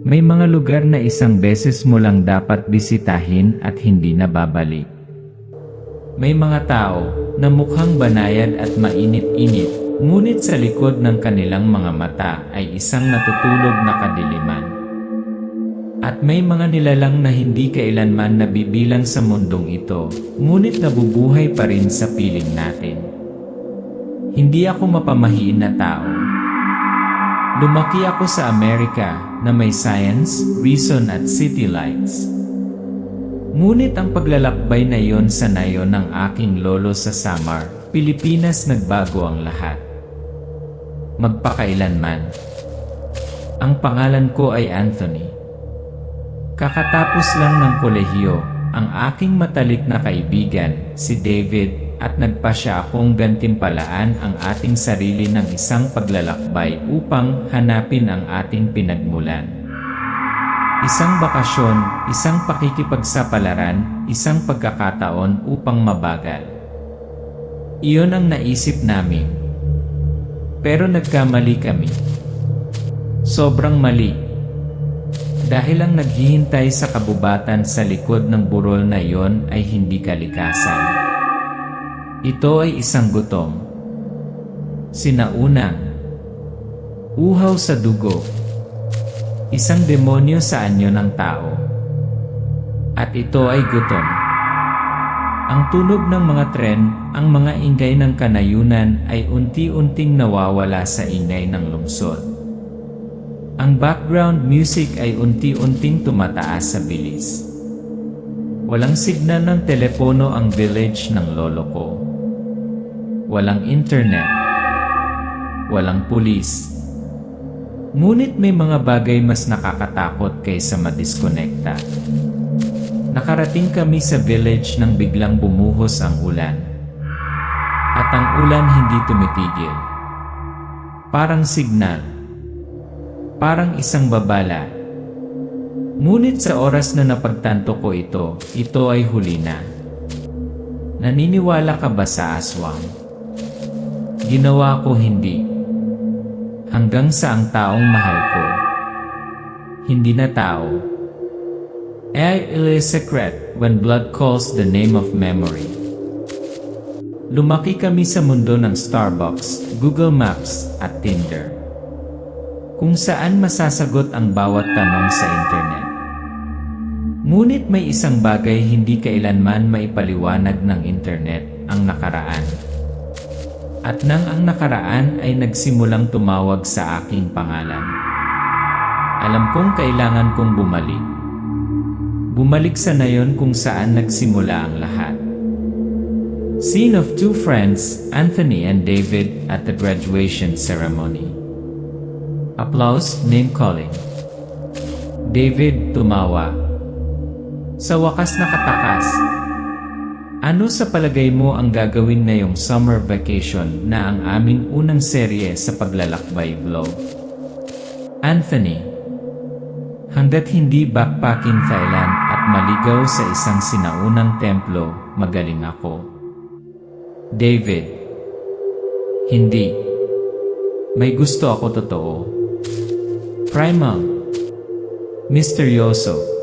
May mga lugar na isang beses mo lang dapat bisitahin at hindi na babalik. May mga tao na mukhang banayad at mainit-init, ngunit sa likod ng kanilang mga mata ay isang natutulog na kadiliman. At may mga nilalang na hindi kailanman nabibilang sa mundong ito, ngunit nabubuhay pa rin sa piling natin. Hindi ako mapamahiin na tao. Lumaki ako sa Amerika na may science, reason at city lights. Ngunit ang paglalakbay na iyon sa nayon ng aking lolo sa Samar, Pilipinas, nagbago ang lahat. Magpakailanman. Ang pangalan ko ay Anthony. Kakatapos lang ng kolehiyo, ang aking matalik na kaibigan, si David, at nagpasya akong gantimpalaan ang ating sarili ng isang paglalakbay upang hanapin ang ating pinagmulan. Isang bakasyon, isang pakikipagsapalaran, isang pagkakataon upang mabagal. Iyon ang naisip namin. Pero nagkamali kami. Sobrang mali. Dahil ang naghihintay sa kabubatan sa likod ng burol na iyon ay hindi kalikasan. Ito ay isang gutom. Sinaunang. Uhaw sa dugo. Isang demonyo sa anyo ng tao. At ito ay gutom. Ang tunog ng mga tren, ang mga ingay ng kanayunan ay unti-unting nawawala sa ingay ng lungsod. Ang background music ay unti-unting tumataas sa bilis. Walang signal ng telepono ang village ng lolo ko. Walang internet. Walang pulis. Ngunit may mga bagay mas nakakatakot kaysa madiskonekta. Nakarating kami sa village nang biglang bumuhos ang ulan. At ang ulan hindi tumitigil. Parang signal. Parang isang babala. Ngunit sa oras na napagtanto ko ito ay huli na. Naniniwala ka ba sa aswang? Ginawa ko hindi. Hanggang sa ang taong mahal ko hindi na tao. Il est secret when blood calls the name of memory. Lumaki kami sa mundo ng Starbucks, Google Maps at Tinder, kung saan masasagot ang bawat tanong sa internet. Ngunit may isang bagay hindi kailanman maipaliwanag ng internet, ang nakaraan. At nang ang nakaraan ay nagsimulang tumawag sa aking pangalan, alam kong kailangan kong bumalik. Bumalik sa nayon kung saan nagsimula ang lahat. Scene of two friends, Anthony and David, at the graduation ceremony. Applause, name calling. David tumawa. Sa wakas nakatakas. Ano sa palagay mo ang gagawin ngayong summer vacation na ang aming unang serye sa paglalakbay vlog? Anthony. Hanggat hindi backpacking Thailand at maligaw sa isang sinaunang templo, magaling ako. David. Hindi. May gusto ako totoo. Primal. Misteryoso.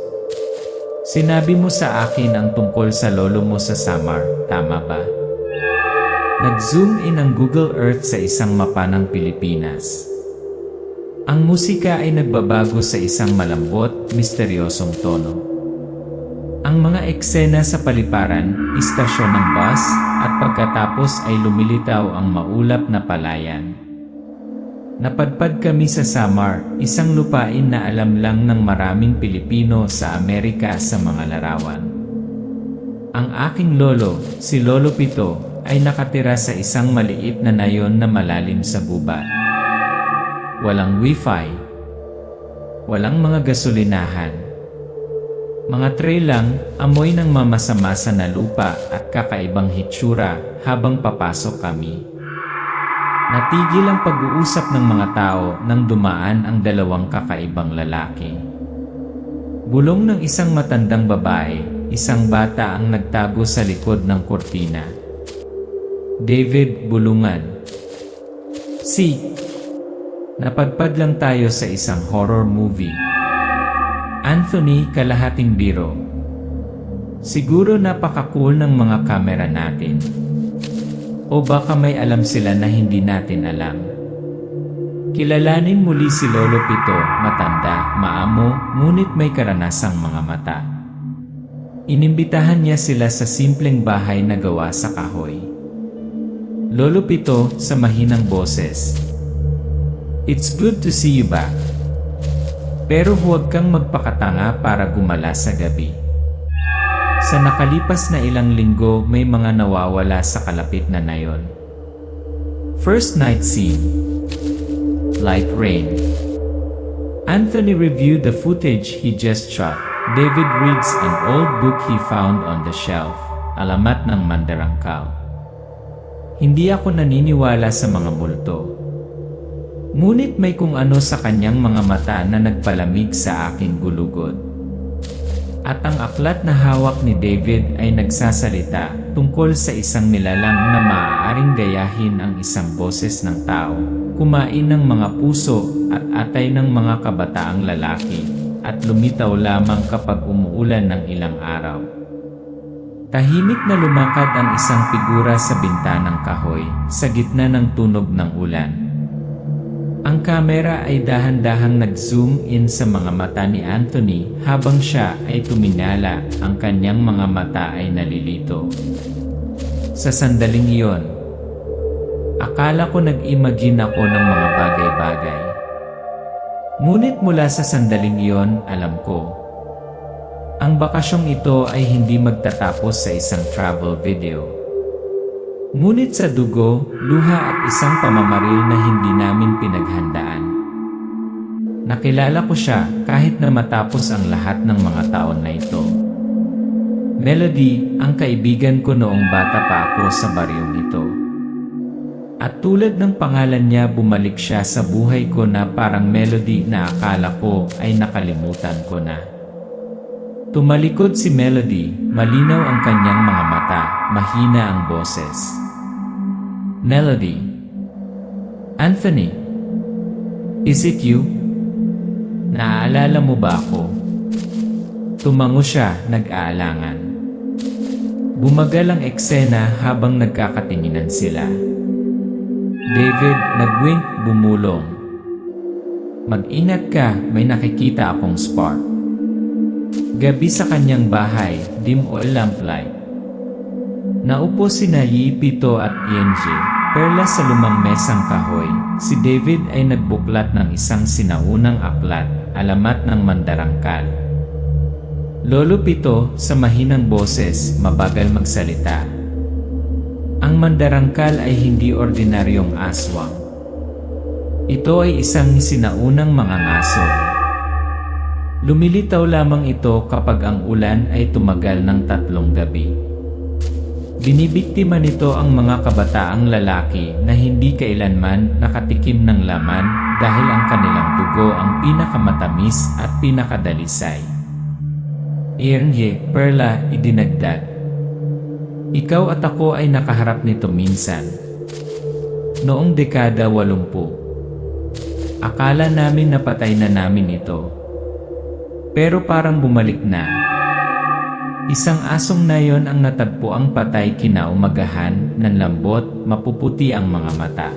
Sinabi mo sa akin ang tungkol sa lolo mo sa Samar, tama ba? Nag-zoom in ang Google Earth sa isang mapa ng Pilipinas. Ang musika ay nagbabago sa isang malambot, misteryosong tono. Ang mga eksena sa paliparan, istasyon ng bus, at pagkatapos ay lumilitaw ang maulap na palayan. Napadpad kami sa Samar, isang lupain na alam lang ng maraming Pilipino sa Amerika sa mga larawan. Ang aking lolo, si Lolo Pito, ay nakatira sa isang maliit na nayon na malalim sa gubat. Walang wifi. Walang mga gasolinahan. Mga tray lang, amoy ng mamasa-masa na lupa at kakaibang hitsura habang papasok kami. Natigil ang pag-uusap ng mga tao nang dumaan ang dalawang kakaibang lalaki. Bulong ng isang matandang babae, isang bata ang nagtago sa likod ng kurtina. David bulungan. Napadpad lang tayo sa isang horror movie. Anthony, kalahating biro. Siguro napaka-cool ng mga kamera natin. O baka may alam sila na hindi natin alam. Kilalanin muli si Lolo Pito, matanda, maamo, ngunit may karanasang mga mata. Inimbitahan niya sila sa simpleng bahay na gawa sa kahoy. Lolo Pito, sa mahinang boses. It's good to see you back. Pero huwag kang magpakatanga para gumala sa gabi. Sa nakalipas na ilang linggo, may mga nawawala sa kalapit na nayon. First night scene. Light rain. Anthony reviewed the footage he just shot. David reads an old book he found on the shelf. Alamat ng Mandarangkal. Hindi ako naniniwala sa mga multo. Ngunit may kung ano sa kanyang mga mata na nagpalamig sa aking gulugod. At ang aklat na hawak ni David ay nagsasalita tungkol sa isang nilalang na maaaring gayahin ang isang boses ng tao, kumain ng mga puso at atay ng mga kabataang lalaki, at lumitaw lamang kapag umuulan ng ilang araw. Tahimik na lumakad ang isang figura sa bintanang kahoy, sa gitna ng tunog ng ulan. Ang kamera ay dahan-dahang nag-zoom in sa mga mata ni Anthony habang siya ay tuminala, ang kanyang mga mata ay nalilito. Sa sandaling iyon, akala ko nag-imagine ako ng mga bagay-bagay. Ngunit mula sa sandaling iyon, alam ko, ang bakasyong ito ay hindi magtatapos sa isang travel video. Ngunit sa dugo, luha at isang pamamaril na hindi namin pinaghandaan. Nakilala ko siya kahit na matapos ang lahat ng mga taon na ito. Melody, ang kaibigan ko noong bata pa ako sa baryong ito. At tulad ng pangalan niya, bumalik siya sa buhay ko na parang Melody na akala ko ay nakalimutan ko na. Tumalikod si Melody, malinaw ang kanyang mga mata, mahina ang boses. Melody. Anthony. Is it you? Naaalala mo ba ako? Tumango siya, nag-aalangan. Bumagal ang eksena habang nagkakatinginan sila. David, nag-wink, bumulong. Mag-ingat ka, may nakikita akong spark. Gabi sa kanyang bahay, dim o lamplight. Naupo sina Yi, Pito at ENJ, perla sa lumang mesang kahoy. Si David ay nagbuklat ng isang sinaunang aklat, Alamat ng Mandarangkal. Lolo Pito, sa mahinang boses, mabagal magsalita. Ang Mandarangkal ay hindi ordinaryong aswang. Ito ay isang sinaunang mga ngaso. Lumilitaw lamang ito kapag ang ulan ay tumagal ng 3 gabi. Binibiktima nito ang mga kabataang lalaki na hindi kailanman nakatikim ng laman dahil ang kanilang dugo ang pinakamatamis at pinakadalisay. Irnye, Perla, idinagdag. Ikaw at ako ay nakaharap nito minsan. Noong dekada 80. Akala namin napatay na namin ito. Pero parang bumalik na. Isang asong nayon ang natagpo ang patay kinaumagahan, nanlambot, mapuputi ang mga mata.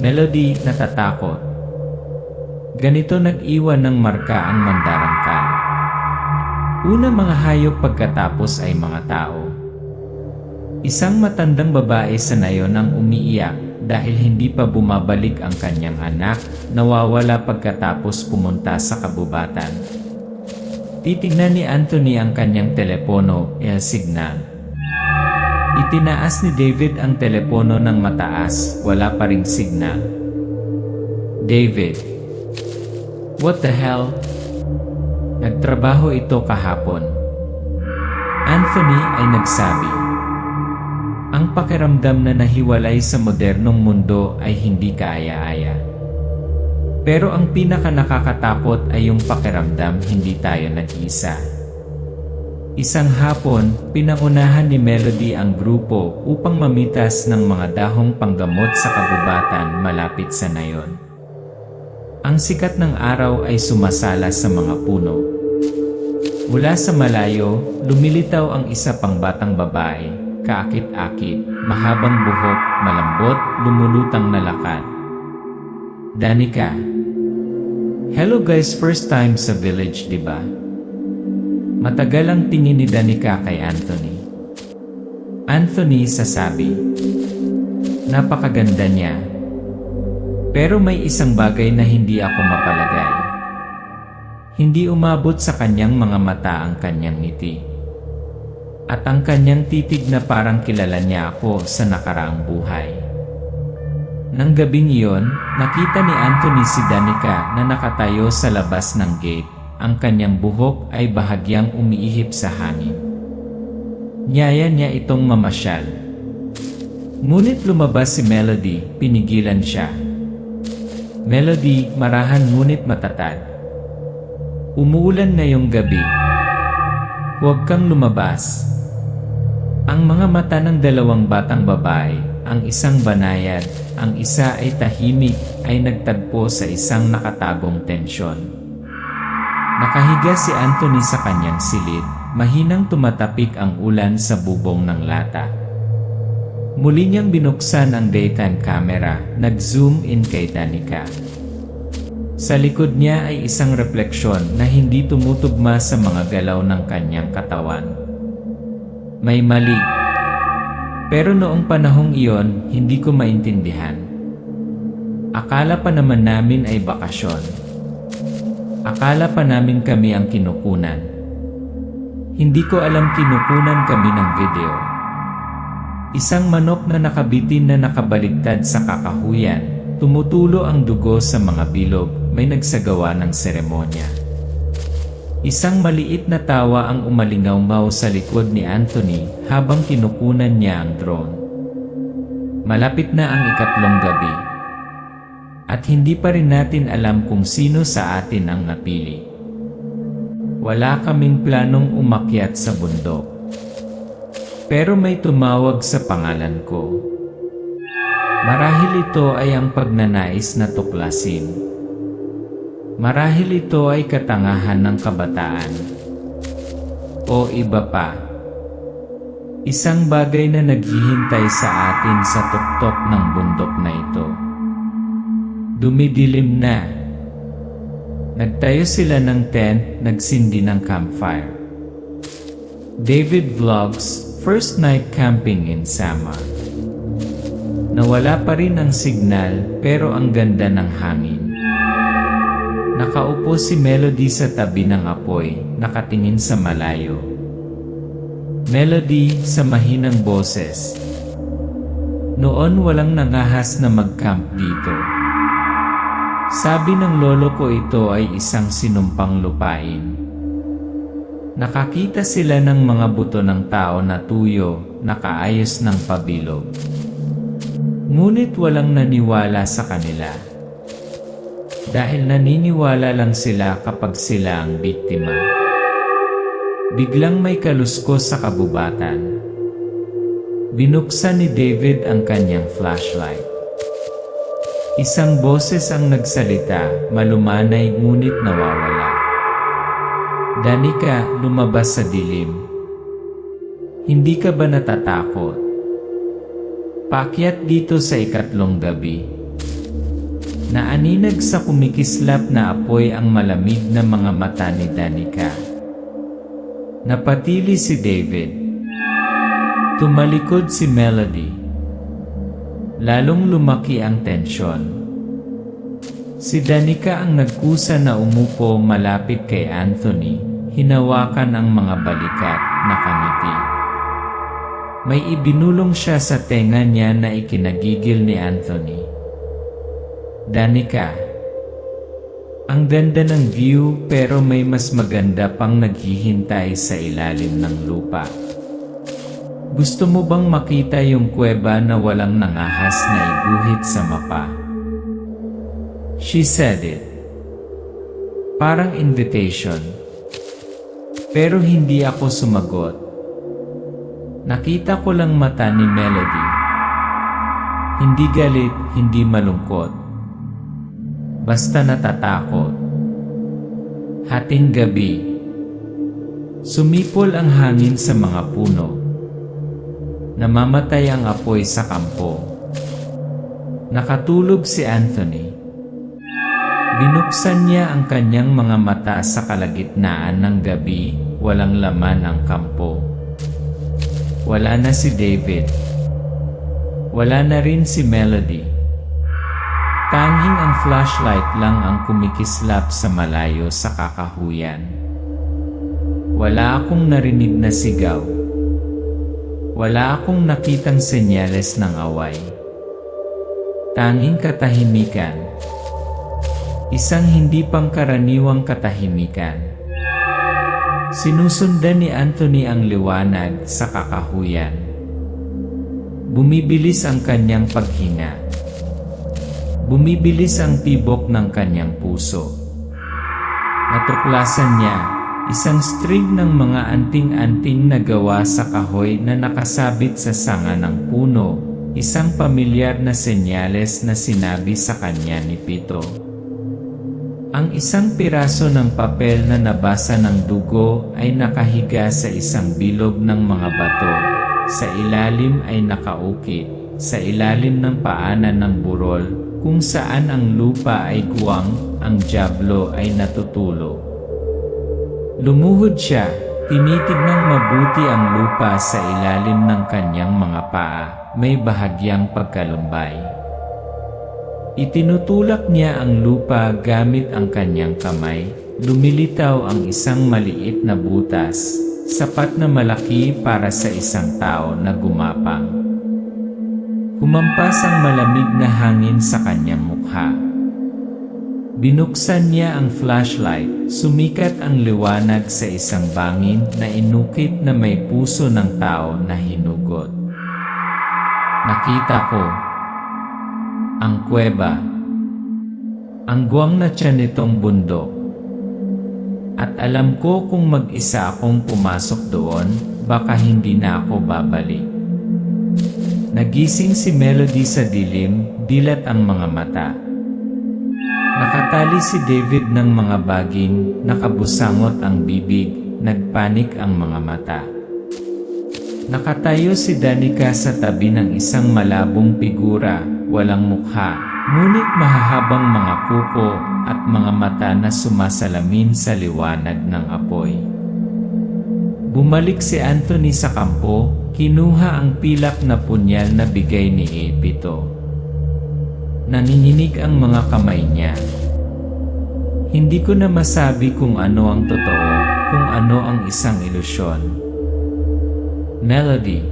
Melody, natatakot. Ganito nag-iwan ng marka ang Mandarangkal. Una mga hayop, pagkatapos ay mga tao. Isang matandang babae sa nayon ang umiiyak dahil hindi pa bumabalik ang kanyang anak, nawawala pagkatapos pumunta sa kabubatan. Titignan ni Anthony ang kanyang telepono, signal. Itinaas ni David ang telepono ng mataas, wala pa ring signal. David. What the hell? Nagtrabaho ito kahapon. Anthony ay nagsabi. Ang pakiramdam na nahiwalay sa modernong mundo ay hindi kaaya-aya. Pero ang pinaka nakakatakot ay yung pakiramdam hindi tayo nag-isa. Isang hapon, pinangunahan ni Melody ang grupo upang mamitas ng mga dahong panggamot sa kabubatan malapit sa nayon. Ang sikat ng araw ay sumasala sa mga puno. Mula sa malayo, lumilitaw ang isa pang batang babae, kaakit-akit, mahabang buhok, malambot, lumulutang na lakad. Danica. Hello guys, first time sa village, diba? Matagal ang tingin ni Danica kay Anthony. Anthony sasabi. Napakaganda niya. Pero may isang bagay na hindi ako mapalagay. Hindi umabot sa kanyang mga mata ang kanyang ngiti. At ang kanyang titig na parang kilala niya ako sa nakaraang buhay. Nang gabing iyon, nakita ni Anthony si Danica na nakatayo sa labas ng gate. Ang kanyang buhok ay bahagyang umiihip sa hangin. Niyaya niya itong mamasyal. Ngunit lumabas si Melody, pinigilan siya. Melody, marahan ngunit matatag. Umuulan ngayong gabi. Huwag kang lumabas. Ang mga mata ng dalawang batang babae, ang isang banayad, ang isa ay tahimik, ay nagtagpo sa isang nakatagong tensyon. Nakahiga si Anthony sa kanyang silid, mahinang tumatapik ang ulan sa bubong ng lata. Muli niyang binuksan ang daytime camera, nag-zoom in kay Danica. Sa likod niya ay isang refleksyon na hindi tumutugma sa mga galaw ng kanyang katawan. May mali. Pero noong panahong iyon, hindi ko maintindihan. Akala pa naman namin ay bakasyon. Akala pa namin kami ang kinukunan. Hindi ko alam kinukunan kami ng video. Isang manok na nakabitin na nakabaligtad sa kakahuyan, tumutulo ang dugo sa mga bilog, may nagsagawa ng seremonya. Isang maliit na tawa ang umalingaw-ngaw sa likod ni Anthony habang kinukunan niya ang drone. Malapit na ang ikatlong gabi. At hindi pa rin natin alam kung sino sa atin ang napili. Wala kaming planong umakyat sa bundok. Pero may tumawag sa pangalan ko. Marahil ito ay ang pagnanais na tuklasin. Marahil ito ay katangahan ng kabataan. O iba pa. Isang bagay na naghihintay sa atin sa tuktok ng bundok na ito. Dumidilim na. Nagtayo sila ng tent, nagsindi ng campfire. David Vlogs, first night camping in Samar. Nawala pa rin ang signal pero ang ganda ng hangin. Nakaupo si Melody sa tabi ng apoy, nakatingin sa malayo. Melody sa mahinang boses. Noon walang nangahas na mag-camp dito. Sabi ng lolo ko ito ay isang sinumpang lupain. Nakakita sila ng mga buto ng tao na tuyo, nakaayos ng pabilog. Ngunit walang naniwala sa kanila. Dahil naniniwala lang sila kapag sila ang biktima. Biglang may kaluskos sa kabubatan. Binuksan ni David ang kanyang flashlight. Isang boses ang nagsalita, malumanay ngunit nawawala. Danica, lumabas sa dilim. Hindi ka ba natatakot? Paakyat dito sa ikatlong gabi. Naaninag sa kumikislap na apoy ang malamig na mga mata ni Danica. Napatili si David. Tumalikod si Melody. Lalong lumaki ang tensyon. Si Danica ang nagkusa na umupo malapit kay Anthony, hinawakan ang mga balikat, nakangiti. May ibinulong siya sa tenga niya na ikinagigil ni Anthony. Danica, ang ganda ng view pero may mas maganda pang naghihintay sa ilalim ng lupa. Gusto mo bang makita yung kuweba na walang nangahas na iguhit sa mapa? She said it. Parang invitation. Pero hindi ako sumagot. Nakita ko lang mata ni Melody. Hindi galit, hindi malungkot. basta natatakot. Hating gabi. Sumipol ang hangin sa mga puno. Namamatay ang apoy sa kampo. Nakatulog si Anthony. Binuksan niya ang kanyang mga mata sa kalagitnaan ng gabi, walang laman ang kampo. Wala na si David. Wala na rin si Melody. Tanging ang flashlight lang ang kumikislap sa malayo sa kakahuyan. Wala akong narinig na sigaw. Wala akong nakitang senyales ng away. Tanging katahimikan. Isang hindi pangkaraniwang katahimikan. Sinusundan ni Anthony ang liwanag sa kakahuyan. Bumibilis ang kanyang paghinga. Bumibilis ang tibok ng kanyang puso. Natuklasan niya isang string ng mga anting-anting na gawa sa kahoy na nakasabit sa sanga ng puno, isang pamilyar na senyales na sinabi sa kanya ni Pito. Ang isang piraso ng papel na nabasa ng dugo ay nakahiga sa isang bilog ng mga bato. Sa ilalim ay nakaukit, sa ilalim ng paanan ng burol, kung saan ang lupa ay guwang, ang dyablo ay natutulog. Lumuhod siya, tinitignang mabuti ang lupa sa ilalim ng kanyang mga paa, may bahagyang pagkalumbay. Itinutulak niya ang lupa gamit ang kanyang kamay, lumilitaw ang isang maliit na butas, sapat na malaki para sa isang tao na gumapang. Humampas ang malamig na hangin sa kanyang mukha. Binuksan niya ang flashlight, sumikat ang liwanag sa isang bangin na inukit na may puso ng tao na hinugot. Nakita ko ang kuweba, ang guwang na tiyan nitong bundok. At alam ko kung mag-isa akong pumasok doon, baka hindi na ako babalik. Nagising si Melody sa dilim, dilat ang mga mata. Nakatali si David ng mga baging, nakabusangot ang bibig, nagpanik ang mga mata. Nakatayo si Danica sa tabi ng isang malabong figura, walang mukha, ngunit mahahabang mga kuko at mga mata na sumasalamin sa liwanag ng apoy. Bumalik si Anthony sa kampo, kinuha ang pilak na punyal na bigay ni Pito. Nanginginig ang mga kamay niya. Hindi ko na masabi kung ano ang totoo, kung ano ang isang ilusyon. Melody,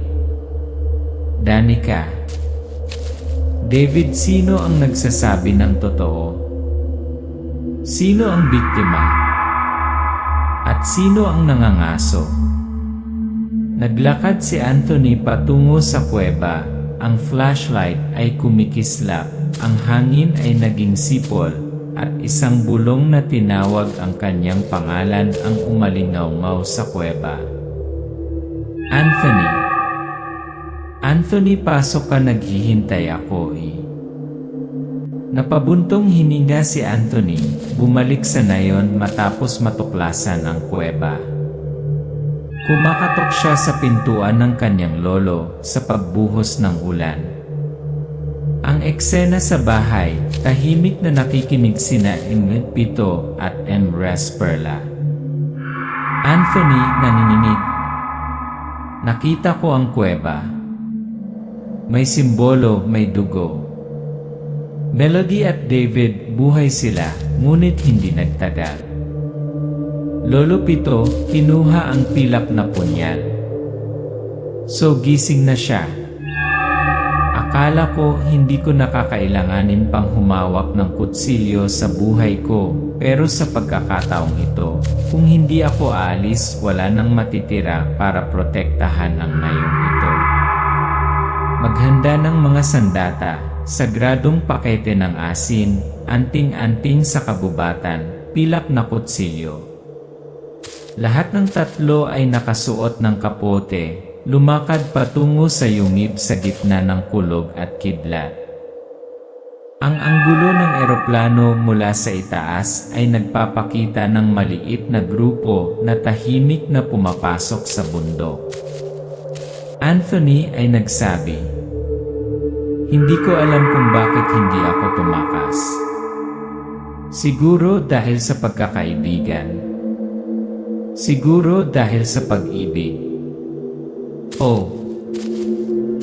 Danica, David, sino ang nagsasabi ng totoo? Sino ang biktima? At sino ang nangangaso? Naglakad si Anthony patungo sa kuweba. Ang flashlight ay kumikislap, ang hangin ay naging sipol, at isang bulong na tinawag ang kanyang pangalan ang umalingaw-ngaw sa kuweba. Anthony. Anthony, pasok ka, naghihintay ako Napabuntong hininga si Anthony, bumalik sa nayon matapos matuklasan ang kuweba. Kumakatok siya sa pintuan ng kanyang lolo sa pagbuhos ng ulan. Ang eksena sa bahay, tahimik na nakikinig sina Pito at Resperla. Anthony, nanginginig. Nakita ko ang kuweba. May simbolo, may dugo. Melody at David, buhay sila, ngunit hindi nagtagal. Lolo Pito, kinuha ang pilak na punyal. So gising na siya. Akala ko hindi ko nakakailanganin pang humawak ng kutsilyo sa buhay ko, pero sa pagkakataong ito, kung hindi ako aalis, wala nang matitira para protektahan ang nayong ito. Maghanda ng mga sandata, sagradong pakete ng asin, anting-anting sa kabubatan, pilak na kutsilyo. Lahat ng tatlo ay nakasuot ng kapote, lumakad patungo sa yungib sa gitna ng kulog at kidlat. Ang anggulo ng eroplano mula sa itaas ay nagpapakita ng maliit na grupo na tahimik na pumapasok sa bundok. Anthony ay nagsabi, "Hindi ko alam kung bakit hindi ako tumakas. Siguro dahil sa pagkakaibigan. Siguro dahil sa pag-ibig. Oh,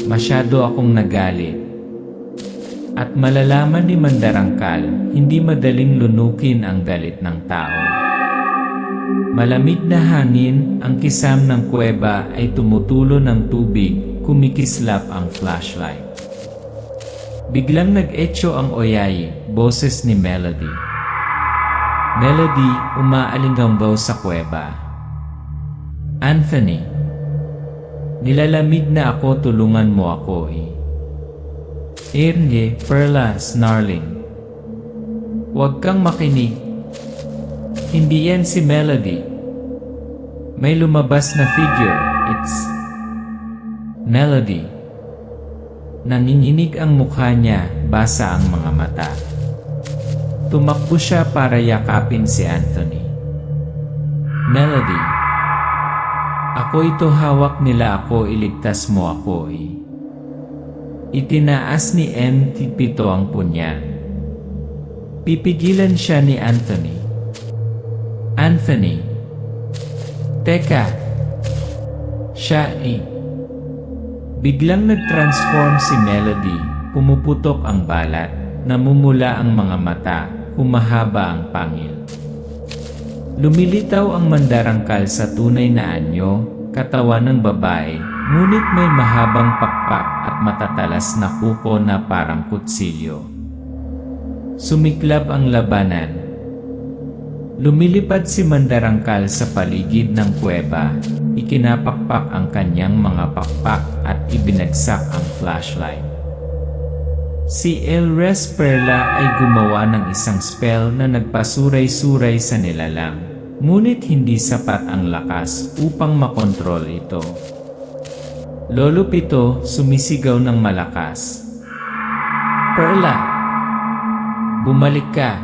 masyado akong nagalit." At malalaman ni Mandarangkal, hindi madaling lunukin ang galit ng tao. Malamig na hangin, ang kisam ng kuweba ay tumutulo ng tubig, kumikislap ang flashlight. Biglang nag-etyo ang oyayi, boses ni Melody. Melody, umaalinggambaw sa kuweba. "Anthony, nilalamig na ako, tulungan mo ako eh." "Ernie," Perla, snarling. "Huwag kang makinig. Hindi yan si Melody. May lumabas na figure, it's Melody." Nanginginig ang mukha niya, basa ang mga mata. Tumakbo siya para yakapin si Anthony. "Melody, ako ito, hawak nila ako, iligtas mo ako eh." Itinaas ni Pito ang punya. Pipigilan siya ni Anthony. "Anthony, teka." Siya eh. Biglang nag-transform si Melody, pumuputok ang balat, namumula ang mga mata, humahaba ang pangil. Lumilitaw ang Mandarangkal sa tunay na anyo, katawan ng babae, ngunit may mahabang pakpak at matatalas na kuko na parang kutsilyo. Sumiklab ang labanan. Lumilipad si Mandarangkal sa paligid ng kuweba, ikinapakpak ang kanyang mga pakpak at ibinagsak ang flashlight. Si Elres Perla ay gumawa ng isang spell na nagpasuray-suray sa nilalang, ngunit hindi sapat ang lakas upang makontrol ito. Lolo Pito sumisigaw ng malakas. "Perla, bumalik ka."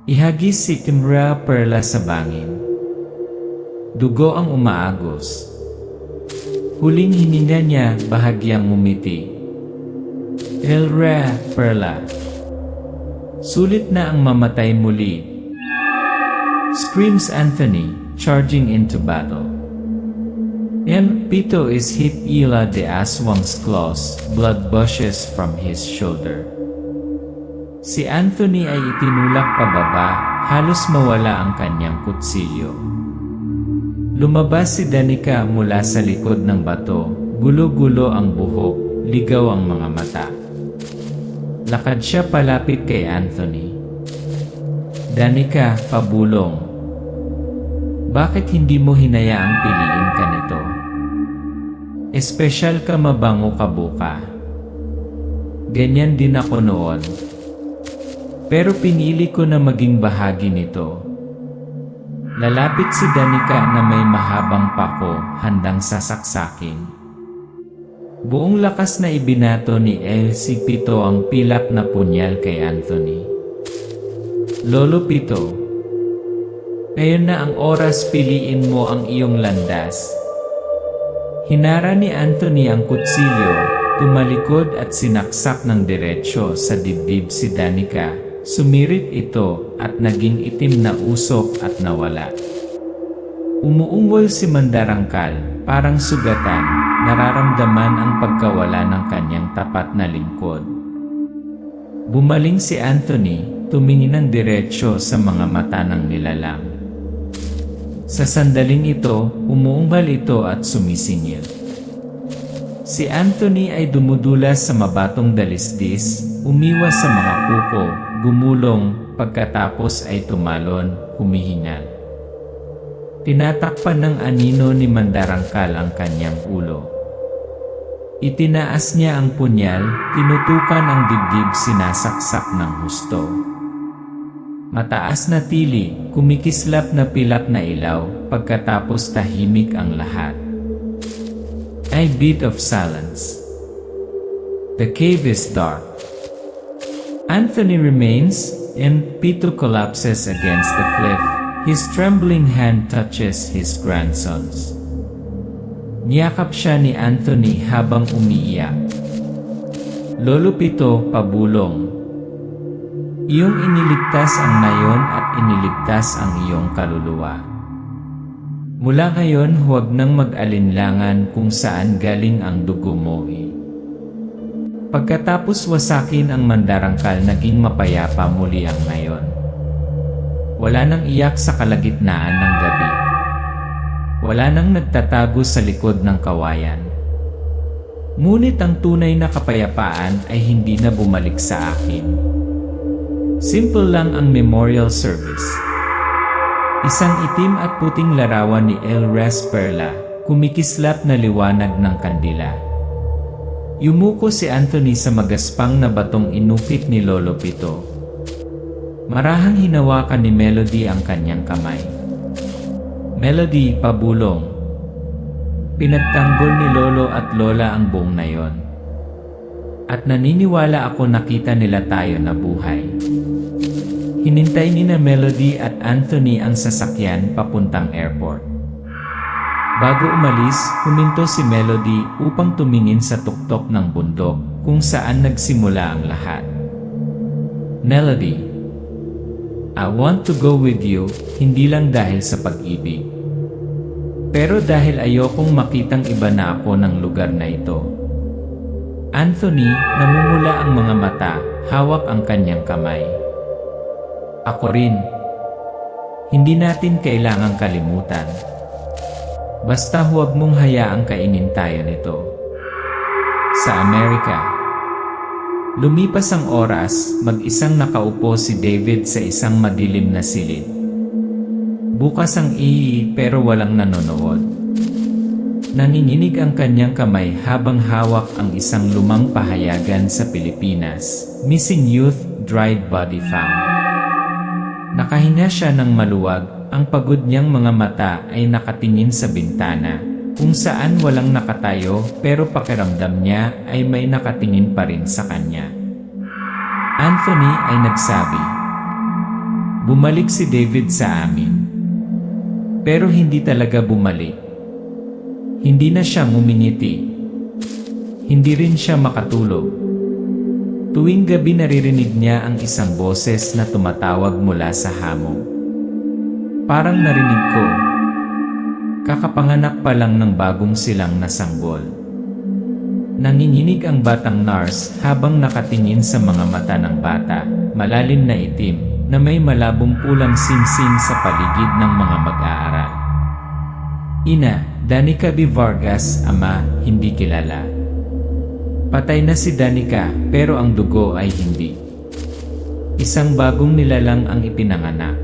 Ihagis si Kimra Perla sa bangin. Dugo ang umaagos. Huling hininga niya, bahagyang ngumiti. "Elra, Perla. Sulit na ang mamatay muli." Screams Anthony, charging into battle. Pito is hit, ila de aswang's claws, blood gushes from his shoulder. Si Anthony ay itinulak pababa, halos mawala ang kanyang kutsilyo. Lumabas si Danica mula sa likod ng bato, gulo-gulo ang buhok, ligaw ang mga mata. Lakad siya palapit kay Anthony. "Danica, pabulong. Bakit hindi mo hinayaang piliin ka nito? Espesyal ka, mabango ka buka. Ganyan din ako noon. Pero pinili ko na maging bahagi nito." Lalapit si Danica na may mahabang pako, handang sasaksakin. Buong lakas na ibinato ni si Pito ang pilak na punyal kay Anthony. "Lolo Pito, ngayon na ang oras, piliin mo ang iyong landas." Hinara ni Anthony ang kutsilyo, tumalikod at sinaksak ng diretsyo sa dibdib si Danica. Sumirit ito at naging itim na usok at nawala. Umuungol si Mandarangkal, parang sugatan, nararamdaman ang pagkawala ng kanyang tapat na lingkod. Bumaling si Anthony, tumingin ng diretsyo sa mga mata ng nilalang. Sa sandaling ito, umuunggal ito at sumisingil. Si Anthony ay dumudulas sa mabatong dalisdis, umiwas sa mga kuko, gumulong, pagkatapos ay tumalon, humihingal. Tinatakpan ng anino ni Mandarangkal ang kanyang ulo. Itinaas niya ang punyal, tinutukan ang dibdib, sinasaksak ng husto. Mataas na tili, kumikislap na pilak na ilaw, pagkatapos tahimik ang lahat. A beat of silence. The cave is dark. Anthony remains, and Peter collapses against the cliff. His trembling hand touches his grandson's. Niyakap siya ni Anthony habang umiiyak. Lolo Pito, pabulong. Iyong iniligtas ang nayon at iniligtas ang iyong kaluluwa. Mula ngayon, huwag nang mag-alinlangan kung saan galing ang dugo mo. Pagkatapos wasakin ang mandarangkal, naging mapayapa muli ang nayon. Wala nang iyak sa kalagitnaan ng gabi. Wala nang nagtatago sa likod ng kawayan. Ngunit ang tunay na kapayapaan ay hindi na bumalik sa akin. Simple lang ang memorial service. Isang itim at puting larawan ni El Res Perla, kumikislap na liwanag ng kandila. Yumuko si Anthony sa magaspang na batong inupit ni Lolo Pito. Marahang hinawakan ni Melody ang kanyang kamay. Melody, pabulong. Pinagtanggol ni Lolo at Lola ang buong nayon. At naniniwala ako nakita nila tayo na buhay. Hinintay ni na Melody at Anthony ang sasakyan papuntang airport. Bago umalis, huminto si Melody upang tumingin sa tuktok ng bundok kung saan nagsimula ang lahat. Melody, I want to go with you, hindi lang dahil sa pag-ibig. Pero dahil ayokong makitang iba na ako ng lugar na ito. Anthony, namumula ang mga mata, hawak ang kanyang kamay. Ako rin. Hindi natin kailangang kalimutan. Basta huwag mong hayaang kainin tayo nito. Sa Amerika. Lumipas ang oras, mag-isang nakaupo si David sa isang madilim na silid. Bukas ang pero walang nanonood. Nanginginig ang kanyang kamay habang hawak ang isang lumang pahayagan sa Pilipinas, Missing Youth, Dried Body Found. Nakahinga siya ng maluwag, ang pagod niyang mga mata ay nakatingin sa bintana, kung saan walang nakatayo pero pakiramdam niya ay may nakatingin pa rin sa kanya. Anthony ay nagsabi, "Bumalik si David sa amin." Pero hindi talaga bumalik. Hindi na siya ngumingiti. Hindi rin siya makatulog. Tuwing gabi naririnig niya ang isang boses na tumatawag mula sa hamog. Parang narinig ko. Kakapanganak pa lang ng bagong silang na sanggol. Nanginginig ang batang nurse habang nakatingin sa mga mata ng bata, malalim na itim, na may malabong pulang singsing sa paligid ng mga mag-aaral. Ina, Danica B. Vargas, ama, hindi kilala. Patay na si Danica, pero ang dugo ay hindi. Isang bagong nilalang ang ipinanganak.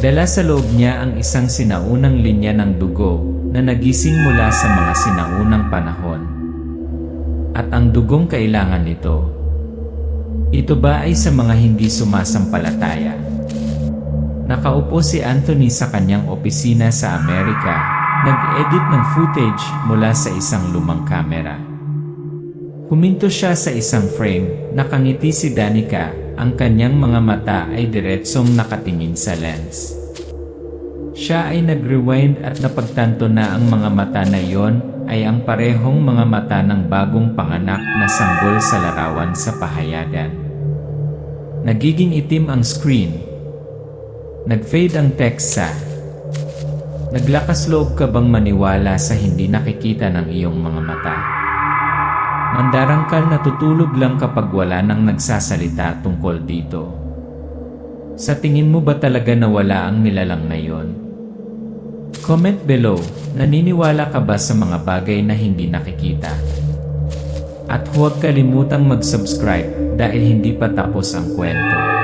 Dala sa loob niya ang isang sinaunang linya ng dugo na nagising mula sa mga sinaunang panahon. At ang dugong kailangan nito. Ito ba ay sa mga hindi sumasampalataya? Nakaupo si Anthony sa kanyang opisina sa Amerika, nag-edit ng footage mula sa isang lumang kamera. Huminto siya sa isang frame, nakangiti si Danica. Ang kanyang mga mata ay diretsong nakatingin sa lens. Siya ay nag-rewind at napagtanto na ang mga mata na iyon ay ang parehong mga mata ng bagong panganak na sanggol sa larawan sa pahayagan. Nagiging itim ang screen. Nag-fade ang text sa, "Naglakas loob ka bang maniwala sa hindi nakikita ng iyong mga mata? Mandarangkal, natutulog lang kapag wala nang nagsasalita tungkol dito. Sa tingin mo ba talaga nawala ang nilalang na yon? Comment below, naniniwala ka ba sa mga bagay na hindi nakikita? At huwag kalimutang mag-subscribe dahil hindi pa tapos ang kwento.